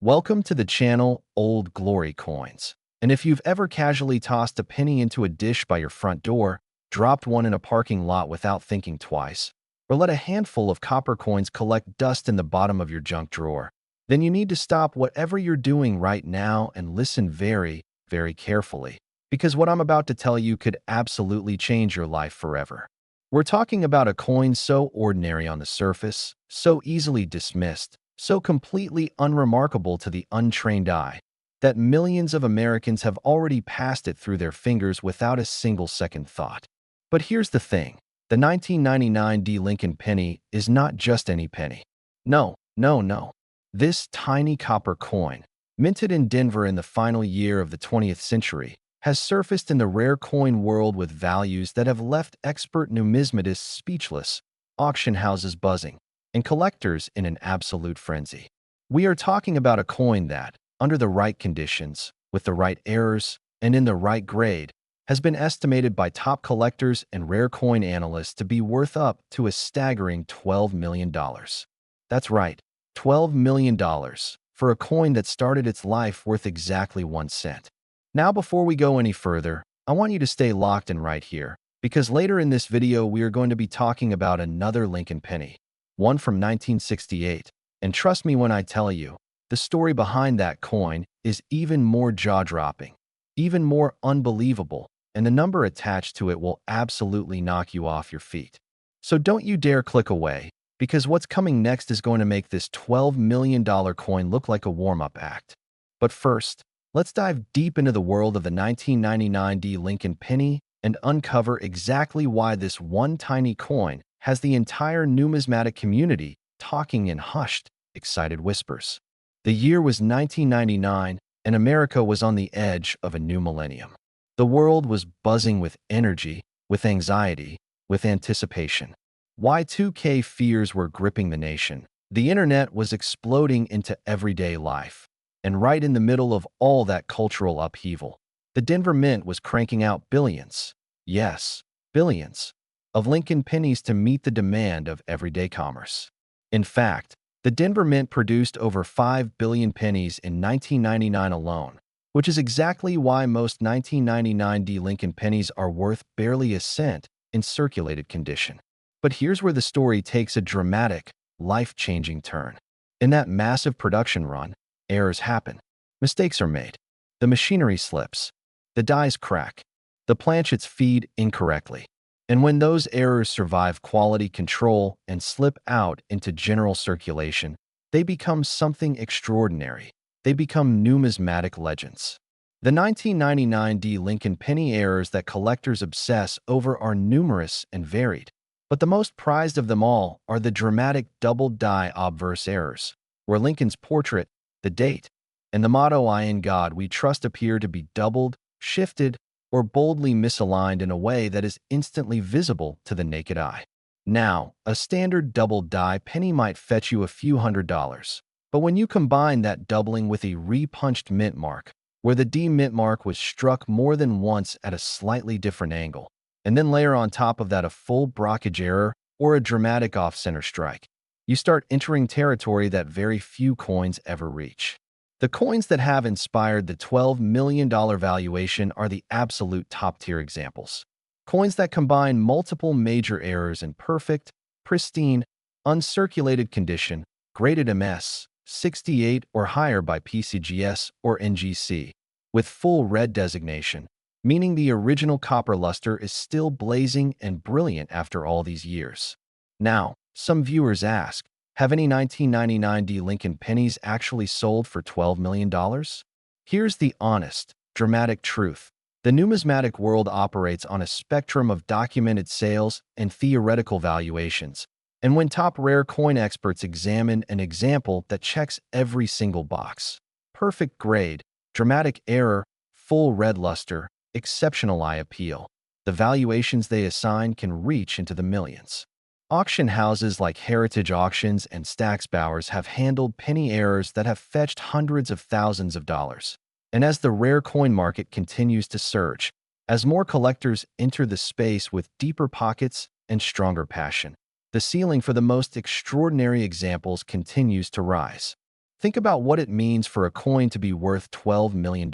Welcome to the channel Old Glory Coins. And if you've ever casually tossed a penny into a dish by your front door, dropped one in a parking lot without thinking twice, or let a handful of copper coins collect dust in the bottom of your junk drawer, then you need to stop whatever you're doing right now and listen very, very carefully, because what I'm about to tell you could absolutely change your life forever. We're talking about a coin so ordinary on the surface, so easily dismissed, so completely unremarkable to the untrained eye, that millions of Americans have already passed it through their fingers without a single second thought. But here's the thing. The 1999 Lincoln penny is not just any penny. No, no, no. This tiny copper coin, minted in Denver in the final year of the 20th century, has surfaced in the rare coin world with values that have left expert numismatists speechless, auction houses buzzing, and collectors in an absolute frenzy. We are talking about a coin that, under the right conditions, with the right errors, and in the right grade, has been estimated by top collectors and rare coin analysts to be worth up to a staggering $12 million. That's right, $12 million for a coin that started its life worth exactly 1 cent. Now, before we go any further, I want you to stay locked in right here, because later in this video we are going to be talking about another Lincoln penny, one from 1968, and trust me when I tell you, the story behind that coin is even more jaw-dropping, even more unbelievable, and the number attached to it will absolutely knock you off your feet. So don't you dare click away, because what's coming next is going to make this $12 million coin look like a warm-up act. But first, let's dive deep into the world of the 1999 Lincoln penny and uncover exactly why this one tiny coin has the entire numismatic community talking in hushed, excited whispers. The year was 1999, and America was on the edge of a new millennium. The world was buzzing with energy, with anxiety, with anticipation. Y2K fears were gripping the nation. The internet was exploding into everyday life. And right in the middle of all that cultural upheaval, the Denver Mint was cranking out billions, yes, billions, of Lincoln pennies to meet the demand of everyday commerce. In fact, the Denver Mint produced over 5 billion pennies in 1999 alone, which is exactly why most 1999 Lincoln pennies are worth barely a cent in circulated condition. But here's where the story takes a dramatic, life-changing turn. In that massive production run, errors happen. Mistakes are made. The machinery slips. The dies crack. The planchets feed incorrectly. And when those errors survive quality control and slip out into general circulation, they become something extraordinary. They become numismatic legends. The 1999 Lincoln penny errors that collectors obsess over are numerous and varied. But the most prized of them all are the dramatic double-die obverse errors, where Lincoln's portrait, the date, and the motto "I in God we trust" appear to be doubled, shifted, or boldly misaligned in a way that is instantly visible to the naked eye. Now, a standard double-die penny might fetch you a few $100s, but when you combine that doubling with a repunched mint mark, where the D mint mark was struck more than once at a slightly different angle, and then layer on top of that a full blockage error or a dramatic off-center strike, you start entering territory that very few coins ever reach. The coins that have inspired the $12 million valuation are the absolute top-tier examples. Coins that combine multiple major errors in perfect, pristine, uncirculated condition, graded MS, 68 or higher by PCGS or NGC, with full red designation, meaning the original copper luster is still blazing and brilliant after all these years. Now, some viewers ask, have any 1999 Lincoln pennies actually sold for $12 million? Here's the honest, dramatic truth. The numismatic world operates on a spectrum of documented sales and theoretical valuations, and when top rare coin experts examine an example that checks every single box, perfect grade, dramatic error, full red luster, exceptional eye appeal, the valuations they assign can reach into the millions. Auction houses like Heritage Auctions and Stack's Bowers have handled penny errors that have fetched hundreds of thousands of dollars. And as the rare coin market continues to surge, as more collectors enter the space with deeper pockets and stronger passion, the ceiling for the most extraordinary examples continues to rise. Think about what it means for a coin to be worth $12 million.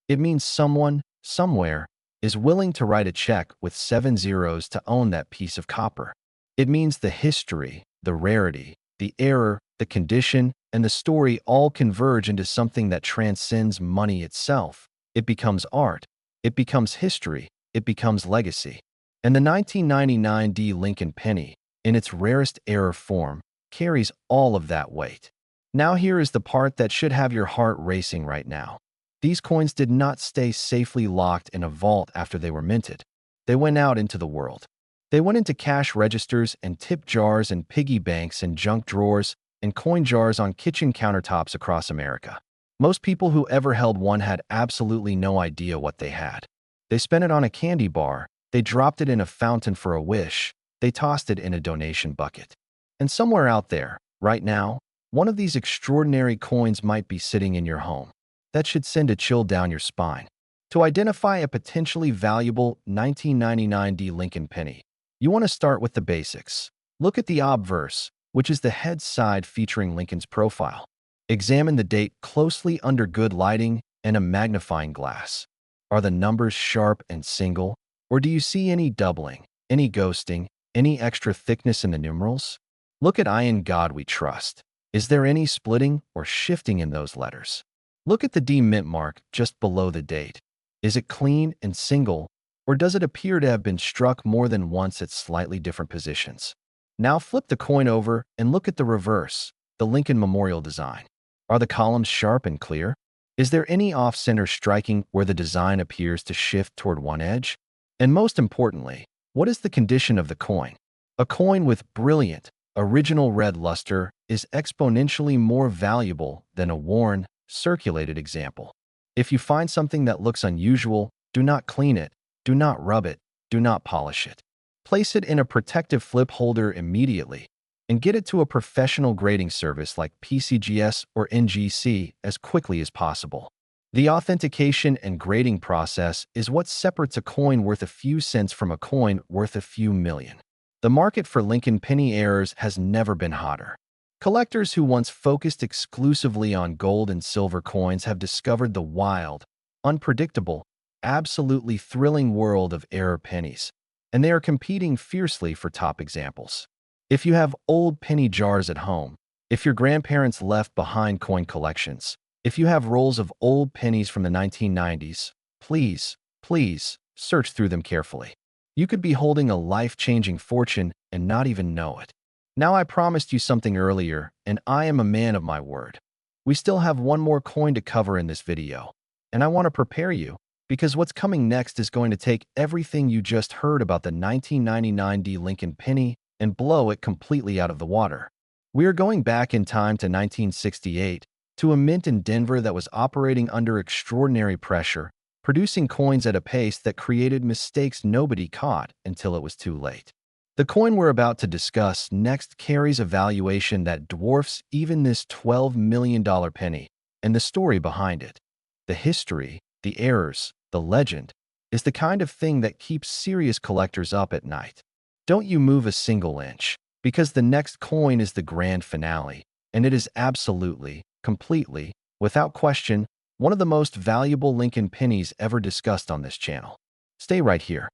It means someone, somewhere, is willing to write a check with 7 zeros to own that piece of copper. It means the history, the rarity, the error, the condition, and the story all converge into something that transcends money itself. It becomes art. It becomes history. It becomes legacy. And the 1999 Lincoln Penny, in its rarest error form, carries all of that weight. Now here is the part that should have your heart racing right now. These coins did not stay safely locked in a vault after they were minted. They went out into the world. They went into cash registers and tip jars and piggy banks and junk drawers and coin jars on kitchen countertops across America. Most people who ever held one had absolutely no idea what they had. They spent it on a candy bar. They dropped it in a fountain for a wish. They tossed it in a donation bucket. And somewhere out there, right now, one of these extraordinary coins might be sitting in your home. That should send a chill down your spine. To identify a potentially valuable 1999 Lincoln Penny, you want to start with the basics. Look at the obverse, which is the head side featuring Lincoln's profile. Examine the date closely under good lighting and a magnifying glass. Are the numbers sharp and single, or do you see any doubling, any ghosting, any extra thickness in the numerals? Look at "In God We Trust." Is there any splitting or shifting in those letters? Look at the D mint mark just below the date. Is it clean and single, or does it appear to have been struck more than once at slightly different positions? Now flip the coin over and look at the reverse, the Lincoln Memorial design. Are the columns sharp and clear? Is there any off-center striking where the design appears to shift toward one edge? And most importantly, what is the condition of the coin? A coin with brilliant, original red luster is exponentially more valuable than a worn, circulated example. If you find something that looks unusual, do not clean it, do not rub it, do not polish it. Place it in a protective flip holder immediately and get it to a professional grading service like PCGS or NGC as quickly as possible. The authentication and grading process is what separates a coin worth a few cents from a coin worth a few million. The market for Lincoln Penny errors has never been hotter. Collectors who once focused exclusively on gold and silver coins have discovered the wild, unpredictable, absolutely thrilling world of error pennies, and they are competing fiercely for top examples. If you have old penny jars at home, if your grandparents left behind coin collections, if you have rolls of old pennies from the 1990s, please, please search through them carefully. You could be holding a life-changing fortune and not even know it. Now, I promised you something earlier, and I am a man of my word. We still have one more coin to cover in this video, and I want to prepare you, because what's coming next is going to take everything you just heard about the 1999 Lincoln Penny and blow it completely out of the water. We are going back in time to 1968, to a mint in Denver that was operating under extraordinary pressure, producing coins at a pace that created mistakes nobody caught until it was too late. The coin we're about to discuss next carries a valuation that dwarfs even this $12 million penny, and the story behind it, the history, the errors, the legend, is the kind of thing that keeps serious collectors up at night. Don't you move a single inch, because the next coin is the grand finale, and it is absolutely, completely, without question, one of the most valuable Lincoln pennies ever discussed on this channel. Stay right here.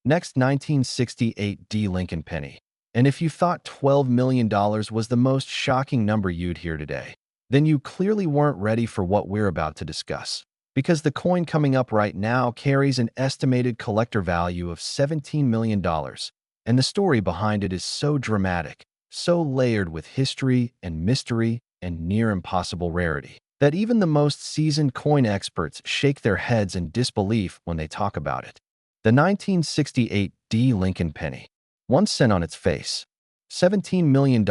Next, 1968 Lincoln Penny. And if you thought $12 million was the most shocking number you'd hear today, then you clearly weren't ready for what we're about to discuss. Because the coin coming up right now carries an estimated collector value of $17 million, and the story behind it is so dramatic, so layered with history and mystery and near impossible rarity, that even the most seasoned coin experts shake their heads in disbelief when they talk about it. The 1968 Lincoln Penny. 1 cent on its face. $17 million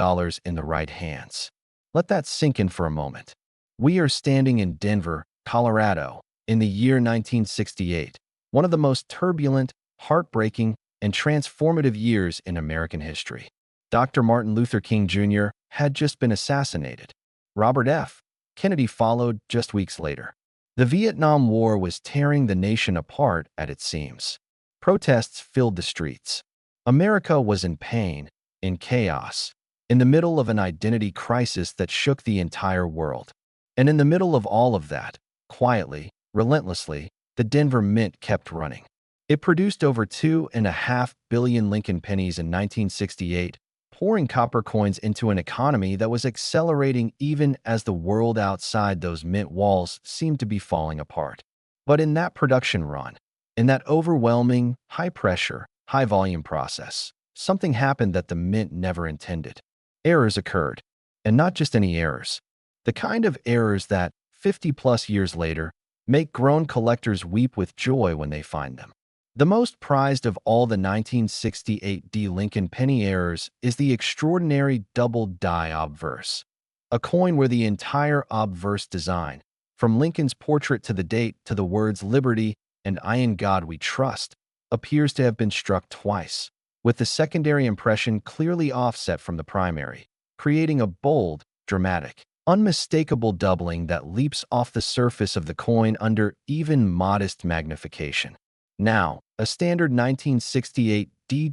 in the right hands. Let that sink in for a moment. We are standing in Denver, Colorado, in the year 1968, one of the most turbulent, heartbreaking, and transformative years in American history. Dr. Martin Luther King Jr. had just been assassinated. Robert F. Kennedy followed just weeks later. The Vietnam War was tearing the nation apart at its seams. Protests filled the streets. America was in pain, in chaos, in the middle of an identity crisis that shook the entire world. And in the middle of all of that, quietly, relentlessly, the Denver Mint kept running. It produced over 2.5 billion Lincoln pennies in 1968, pouring copper coins into an economy that was accelerating even as the world outside those mint walls seemed to be falling apart. But in that production run, in that overwhelming, high-pressure, high-volume process, something happened that the Mint never intended. Errors occurred, and not just any errors. The kind of errors that, 50-plus years later, make grown collectors weep with joy when they find them. The most prized of all the 1968 Lincoln penny errors is the extraordinary double-die obverse, a coin where the entire obverse design, from Lincoln's portrait to the date to the words "Liberty" and "I in God We Trust," appears to have been struck twice, with the secondary impression clearly offset from the primary, creating a bold, dramatic, unmistakable doubling that leaps off the surface of the coin under even modest magnification. Now, a standard 1968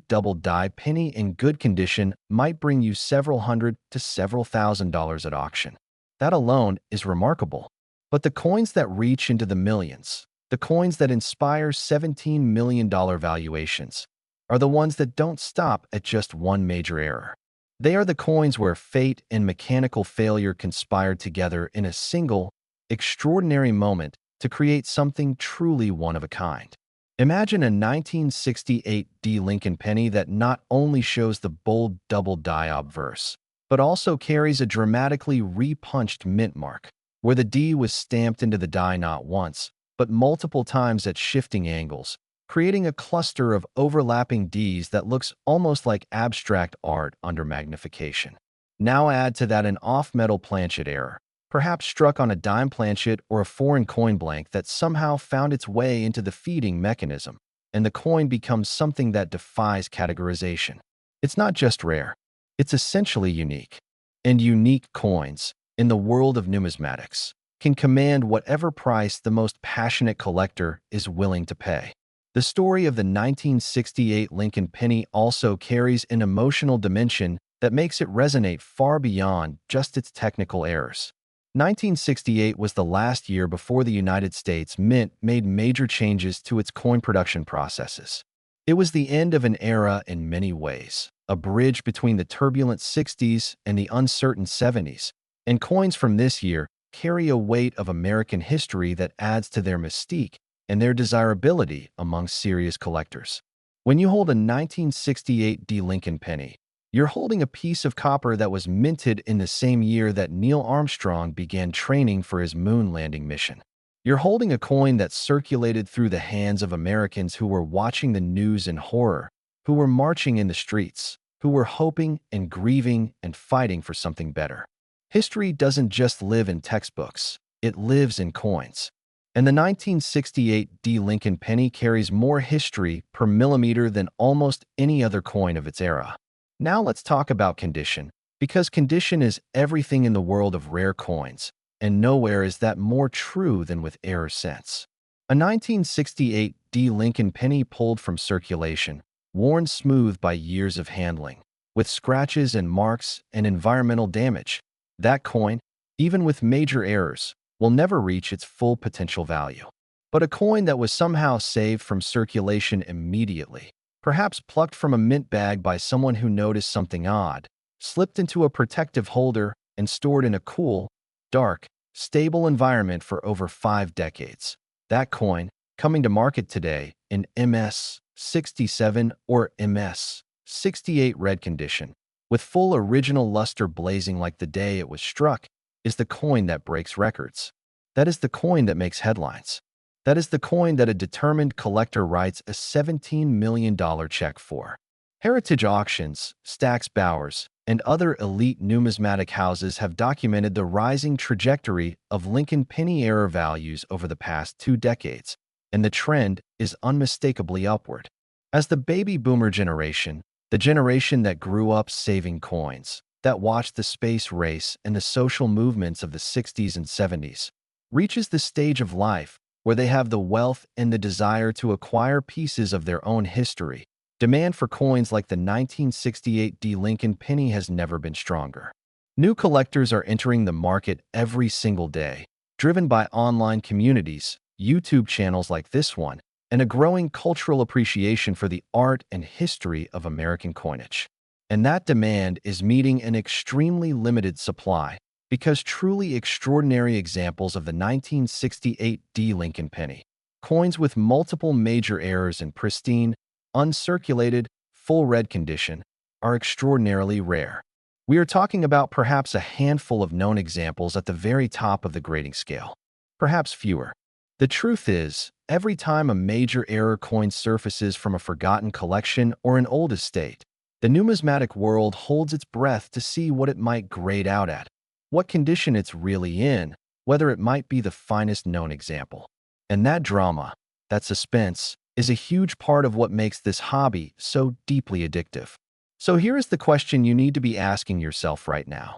double die penny in good condition might bring you several hundred to several $1,000s at auction. That alone is remarkable. But the coins that reach into the millions, the coins that inspire $17 million valuations, are the ones that don't stop at just one major error. They are the coins where fate and mechanical failure conspired together in a single, extraordinary moment to create something truly one of a kind. Imagine a 1968 Lincoln penny that not only shows the bold double die obverse, but also carries a dramatically repunched mint mark, where the D was stamped into the die not once, but multiple times at shifting angles, creating a cluster of overlapping Ds that looks almost like abstract art under magnification. Now add to that an off-metal planchet error, perhaps struck on a dime planchet or a foreign coin blank that somehow found its way into the feeding mechanism, and the coin becomes something that defies categorization. It's not just rare, it's essentially unique. And unique coins, in the world of numismatics, can command whatever price the most passionate collector is willing to pay. The story of the 1968 Lincoln penny also carries an emotional dimension that makes it resonate far beyond just its technical errors. 1968 was the last year before the United States Mint made major changes to its coin production processes. It was the end of an era in many ways, a bridge between the turbulent 60s and the uncertain 70s, and coins from this year carry a weight of American history that adds to their mystique and their desirability among serious collectors. When you hold a 1968 Lincoln penny, you're holding a piece of copper that was minted in the same year that Neil Armstrong began training for his moon landing mission. You're holding a coin that circulated through the hands of Americans who were watching the news in horror, who were marching in the streets, who were hoping and grieving and fighting for something better. History doesn't just live in textbooks, it lives in coins. And the 1968 Lincoln penny carries more history per millimeter than almost any other coin of its era. Now let's talk about condition, because condition is everything in the world of rare coins, and nowhere is that more true than with error sense. A 1968 Lincoln penny pulled from circulation, worn smooth by years of handling, with scratches and marks and environmental damage. That coin, even with major errors, will never reach its full potential value. But a coin that was somehow saved from circulation immediately, perhaps plucked from a mint bag by someone who noticed something odd, slipped into a protective holder, and stored in a cool, dark, stable environment for over 5 decades. That coin, coming to market today in MS 67 or MS 68 red condition, with full original luster blazing like the day it was struck, is the coin that breaks records. That is the coin that makes headlines. That is the coin that a determined collector writes a $17 million check for. Heritage auctions, Stack's Bowers, and other elite numismatic houses have documented the rising trajectory of Lincoln penny era values over the past 2 decades, and the trend is unmistakably upward. As the baby boomer generation, the generation that grew up saving coins, that watched the space race and the social movements of the 60s and 70s, reaches the stage of life where they have the wealth and the desire to acquire pieces of their own history, Demand for coins like the 1968 Lincoln Penny has never been stronger. New collectors are entering the market every single day, driven by online communities, YouTube channels like this one, and a growing cultural appreciation for the art and history of American coinage. And that demand is meeting an extremely limited supply because truly extraordinary examples of the 1968 Lincoln Penny, coins with multiple major errors in pristine, uncirculated, full red condition, are extraordinarily rare. We are talking about perhaps a handful of known examples at the very top of the grading scale, perhaps fewer. The truth is, every time a major error coin surfaces from a forgotten collection or an old estate, the numismatic world holds its breath to see what it might grade out at, what condition it's really in, whether it might be the finest known example. And that drama, that suspense, is a huge part of what makes this hobby so deeply addictive. So here is the question you need to be asking yourself right now.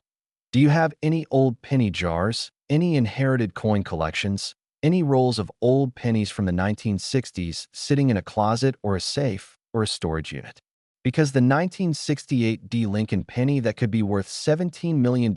Do you have any old penny jars, any inherited coin collections, any rolls of old pennies from the 1960s sitting in a closet or a safe or a storage unit? Because the 1968 Lincoln Penny that could be worth $17 million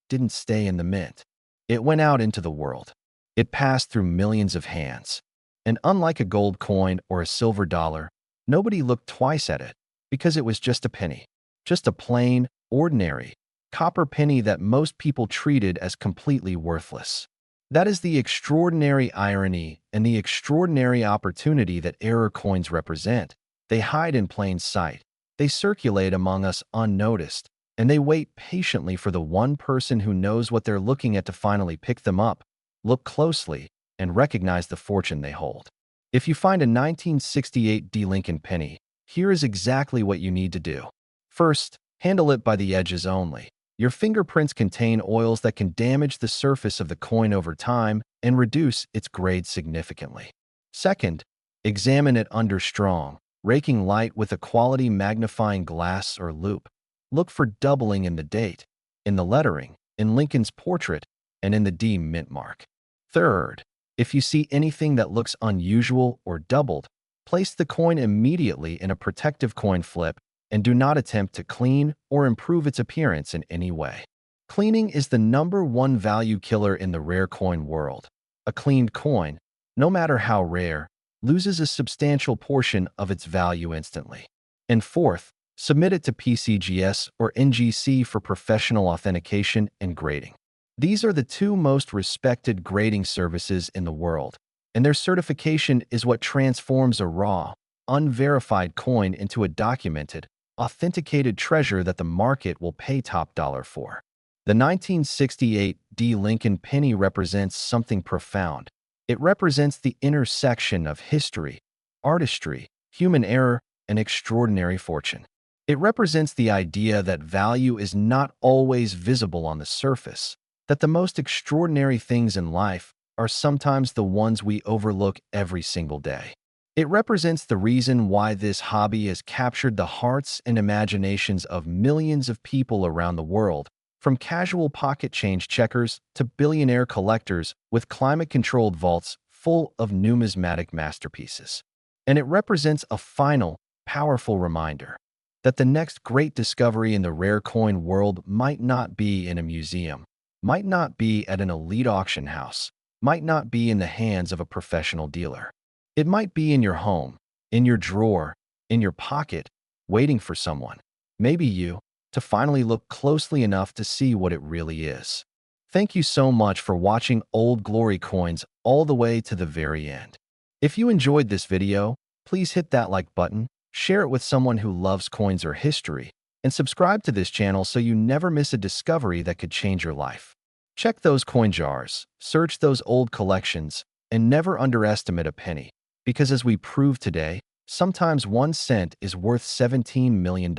didn't stay in the mint. It went out into the world. It passed through millions of hands. And unlike a gold coin or a silver dollar, nobody looked twice at it because it was just a penny, just a plain, ordinary, copper penny that most people treated as completely worthless. That is the extraordinary irony and the extraordinary opportunity that error coins represent. They hide in plain sight, they circulate among us unnoticed, and they wait patiently for the one person who knows what they're looking at to finally pick them up, look closely, and recognize the fortune they hold. If you find a 1968 Lincoln Penny, here is exactly what you need to do. First, handle it by the edges only. Your fingerprints contain oils that can damage the surface of the coin over time and reduce its grade significantly. Second, examine it under strong, raking light with a quality magnifying glass or loupe. Look for doubling in the date, in the lettering, in Lincoln's portrait, and in the D mint mark. Third, if you see anything that looks unusual or doubled, place the coin immediately in a protective coin flip and do not attempt to clean or improve its appearance in any way. Cleaning is the #1 value killer in the rare coin world. A cleaned coin, no matter how rare, loses a substantial portion of its value instantly. And fourth, submit it to PCGS or NGC for professional authentication and grading. These are the two most respected grading services in the world, and their certification is what transforms a raw, unverified coin into a documented, authenticated treasure that the market will pay top dollar for. The 1968 Lincoln Penny represents something profound. It represents the intersection of history, artistry, human error, and extraordinary fortune. It represents the idea that value is not always visible on the surface, that the most extraordinary things in life are sometimes the ones we overlook every single day. It represents the reason why this hobby has captured the hearts and imaginations of millions of people around the world, from casual pocket change checkers to billionaire collectors with climate-controlled vaults full of numismatic masterpieces. And it represents a final, powerful reminder that the next great discovery in the rare coin world might not be in a museum, might not be at an elite auction house, might not be in the hands of a professional dealer. It might be in your home, in your drawer, in your pocket, waiting for someone, maybe you, to finally look closely enough to see what it really is. Thank you so much for watching Old Glory Coins all the way to the very end. If you enjoyed this video, please hit that like button, share it with someone who loves coins or history, and subscribe to this channel so you never miss a discovery that could change your life. Check those coin jars, search those old collections, and never underestimate a penny, because as we proved today, sometimes 1 cent is worth $17 million.